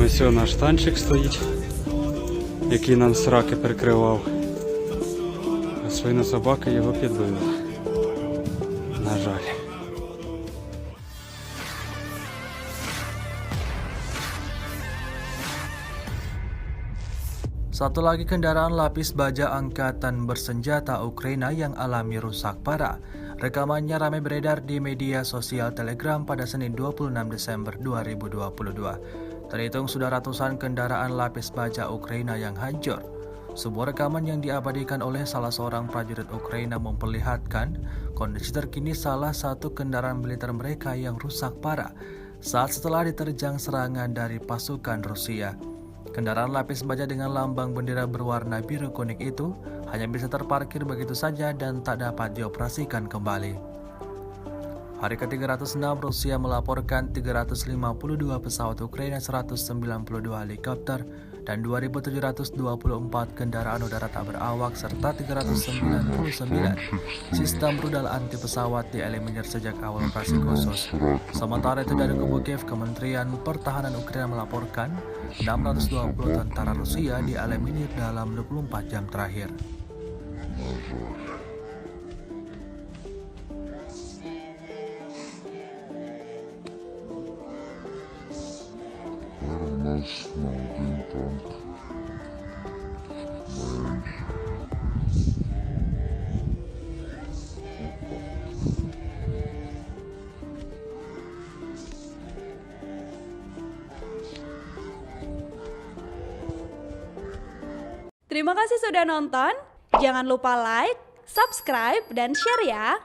Ось наш танчик стоїть, який нам сраки прикривав. А свина собака його підбила. На жаль. Satu lagi kendaraan lapis baja angkatan bersenjata Ukraina yang alami rusak parah. Rekamannya ramai beredar di media sosial Telegram pada Senin 26 Desember 2022. Terhitung sudah ratusan kendaraan lapis baja Ukraina yang hancur. Sebuah rekaman yang diabadikan oleh salah seorang prajurit Ukraina memperlihatkan kondisi terkini salah satu kendaraan militer mereka yang rusak parah saat setelah diterjang serangan dari pasukan Rusia. Kendaraan lapis baja dengan lambang bendera berwarna biru kuning itu hanya bisa terparkir begitu saja dan tak dapat dioperasikan kembali. Hari ke-306 Rusia melaporkan 352 pesawat Ukraina, 192 helikopter, dan 2.724 kendaraan udara tak berawak serta 399 sistem rudal anti pesawat dieliminir sejak awal operasi khusus. Sementara itu dari kubu Kiev, Kementerian Pertahanan Ukraina melaporkan 620 tentara Rusia dieliminir dalam 24 jam terakhir. Terima kasih sudah nonton. Jangan lupa like, subscribe, dan share ya.